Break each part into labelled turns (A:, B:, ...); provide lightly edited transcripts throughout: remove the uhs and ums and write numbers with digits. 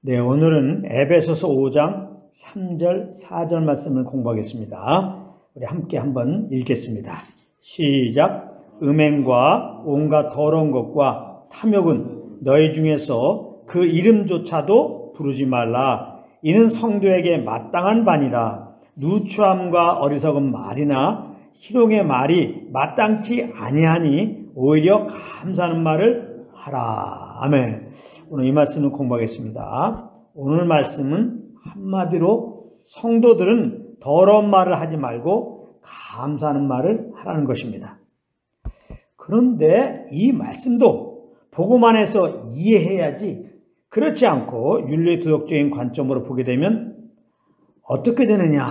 A: 네, 오늘은 에베소서 5장 3절, 4절 말씀을 공부하겠습니다. 우리 함께 한번 읽겠습니다. 시작. 음행과 온갖 더러운 것과 탐욕은 너희 중에서 그 이름조차도 부르지 말라. 이는 성도에게 마땅한 바니라. 누추함과 어리석은 말이나 희롱의 말이 마땅치 아니하니 오히려 감사하는 말을 하라. 아멘. 오늘 이 말씀을 공부하겠습니다. 오늘 말씀은 한마디로 성도들은 더러운 말을 하지 말고 감사하는 말을 하라는 것입니다. 그런데 이 말씀도 보고만 해서 이해해야지, 그렇지 않고 윤리도덕적인 관점으로 보게 되면 어떻게 되느냐?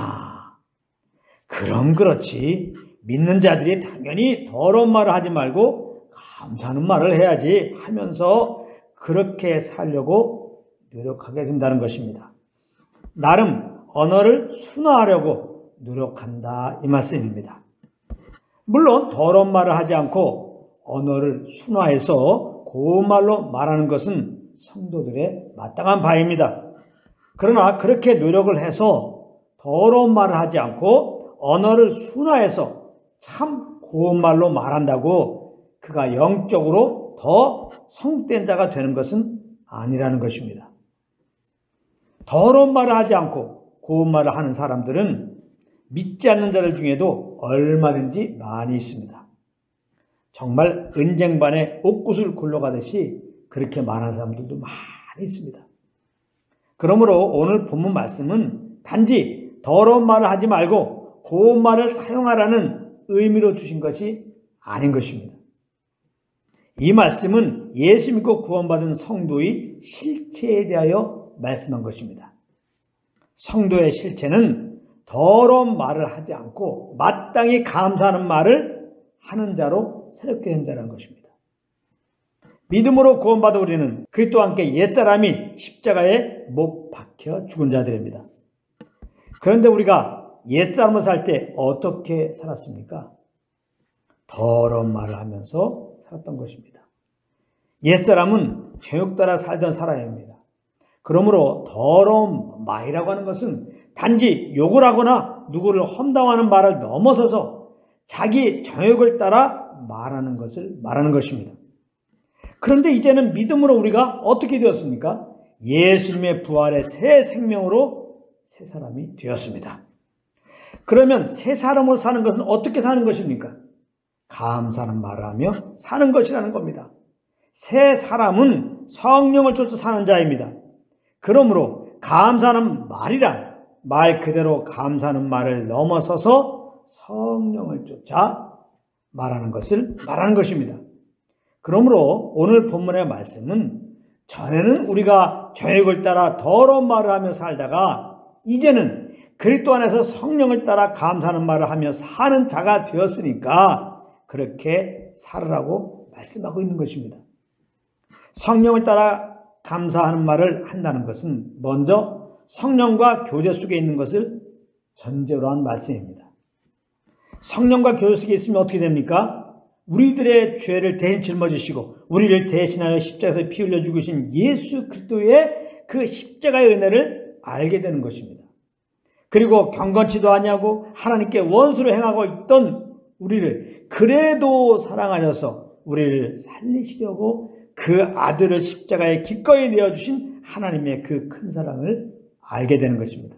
A: 그럼 그렇지. 믿는 자들이 당연히 더러운 말을 하지 말고 감사하는 말을 해야지 하면서 그렇게 살려고 노력하게 된다는 것입니다. 나름 언어를 순화하려고 노력한다, 이 말씀입니다. 물론 더러운 말을 하지 않고 언어를 순화해서 고운 말로 말하는 것은 성도들의 마땅한 바입니다. 그러나 그렇게 노력을 해서 더러운 말을 하지 않고 언어를 순화해서 참 고운 말로 말한다고 그가 영적으로 더 성된 자가 되는 것은 아니라는 것입니다. 더러운 말을 하지 않고 고운 말을 하는 사람들은 믿지 않는 자들 중에도 얼마든지 많이 있습니다. 정말 은쟁반에 옥구슬 굴러가듯이 그렇게 말하는 사람들도 많이 있습니다. 그러므로 오늘 본문 말씀은 단지 더러운 말을 하지 말고 고운 말을 사용하라는 의미로 주신 것이 아닌 것입니다. 이 말씀은 예수 믿고 구원받은 성도의 실체에 대하여 말씀한 것입니다. 성도의 실체는 더러운 말을 하지 않고 마땅히 감사하는 말을 하는 자로 새롭게 된다는 것입니다. 믿음으로 구원받은 우리는 그리스도와 함께 옛사람이 십자가에 못 박혀 죽은 자들입니다. 그런데 우리가 옛사람으로 살 때 어떻게 살았습니까? 더러운 말을 하면서 살았던 것입니다. 옛사람은 죄욕 따라 살던 사람입니다. 그러므로 더러운 말이라고 하는 것은 단지 욕을 하거나 누구를 험담하는 말을 넘어서서 자기 정욕을 따라 말하는 것을 말하는 것입니다. 그런데 이제는 믿음으로 우리가 어떻게 되었습니까? 예수님의 부활의 새 생명으로 새 사람이 되었습니다. 그러면 새 사람으로 사는 것은 어떻게 사는 것입니까? 감사하는 말을 하며 사는 것이라는 겁니다. 새 사람은 성령을 쫓아 사는 자입니다. 그러므로 감사하는 말이란 말 그대로 감사하는 말을 넘어서서 성령을 쫓아 말하는 것을 말하는 것입니다. 그러므로 오늘 본문의 말씀은 전에는 우리가 정욕을 따라 더러운 말을 하며 살다가 이제는 그리스도 안에서 성령을 따라 감사하는 말을 하며 사는 자가 되었으니까 그렇게 살으라고 말씀하고 있는 것입니다. 성령을 따라 감사하는 말을 한다는 것은 먼저 성령과 교제 속에 있는 것을 전제로 한 말씀입니다. 성령과 교제 속에 있으면 어떻게 됩니까? 우리들의 죄를 대신 짊어지시고 우리를 대신하여 십자가에서 피 흘려 죽으신 예수 그리스도의 그 십자가의 은혜를 알게 되는 것입니다. 그리고 경건치도 아니하고 하나님께 원수로 행하고 있던 우리를 그래도 사랑하셔서 우리를 살리시려고 그 아들을 십자가에 기꺼이 내어주신 하나님의 그 큰 사랑을 알게 되는 것입니다.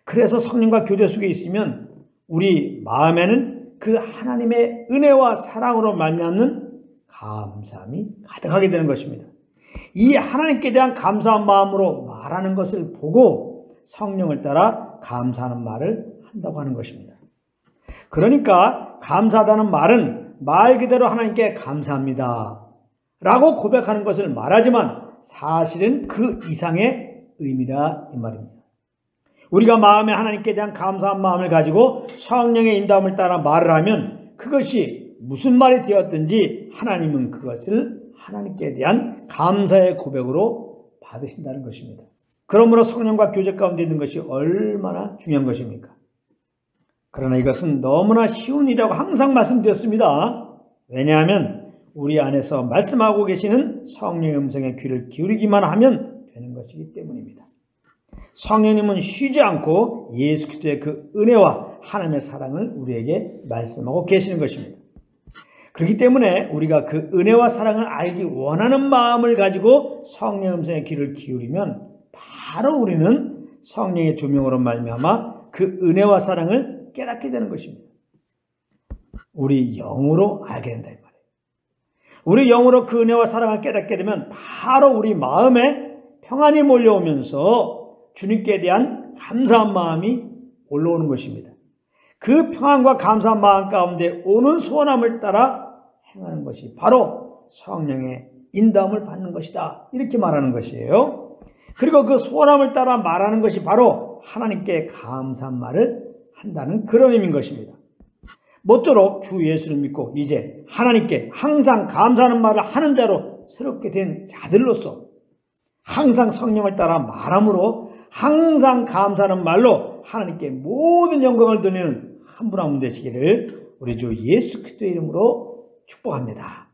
A: 그래서 성령과 교제 속에 있으면 우리 마음에는 그 하나님의 은혜와 사랑으로 말미암는 감사함이 가득하게 되는 것입니다. 이 하나님께 대한 감사한 마음으로 말하는 것을 보고 성령을 따라 감사하는 말을 한다고 하는 것입니다. 그러니까 감사하다는 말은 말 그대로 하나님께 감사합니다 라고 고백하는 것을 말하지만 사실은 그 이상의 의미라 이 말입니다. 우리가 마음에 하나님께 대한 감사한 마음을 가지고 성령의 인도함을 따라 말을 하면 그것이 무슨 말이 되었든지 하나님은 그것을 하나님께 대한 감사의 고백으로 받으신다는 것입니다. 그러므로 성령과 교제 가운데 있는 것이 얼마나 중요한 것입니까? 그러나 이것은 너무나 쉬운 일이라고 항상 말씀드렸습니다. 왜냐하면 우리 안에서 말씀하고 계시는 성령의 음성에 귀를 기울이기만 하면 되는 것이기 때문입니다. 성령님은 쉬지 않고 예수 그리스도의 그 은혜와 하나님의 사랑을 우리에게 말씀하고 계시는 것입니다. 그렇기 때문에 우리가 그 은혜와 사랑을 알기 원하는 마음을 가지고 성령 음성의 귀를 기울이면 바로 우리는 성령의 조명으로 말미암아 그 은혜와 사랑을 깨닫게 되는 것입니다. 우리 영으로 알게 된다 이 말이에요. 우리 영으로 그 은혜와 사랑을 깨닫게 되면 바로 우리 마음에 평안이 몰려오면서 주님께 대한 감사한 마음이 올라오는 것입니다. 그 평안과 감사한 마음 가운데 오는 소원함을 따라 행하는 것이 바로 성령의 인도함을 받는 것이다. 이렇게 말하는 것이에요. 그리고 그 소원함을 따라 말하는 것이 바로 하나님께 감사한 말을 한다는 그런 의미인 것입니다. 모쪼록 주 예수를 믿고 이제 하나님께 항상 감사하는 말을 하는 자로 새롭게 된 자들로서 항상 성령을 따라 말함으로 항상 감사하는 말로 하나님께 모든 영광을 돌리는 한 분 한 분 되시기를 우리 주 예수 그리스도의 이름으로 축복합니다.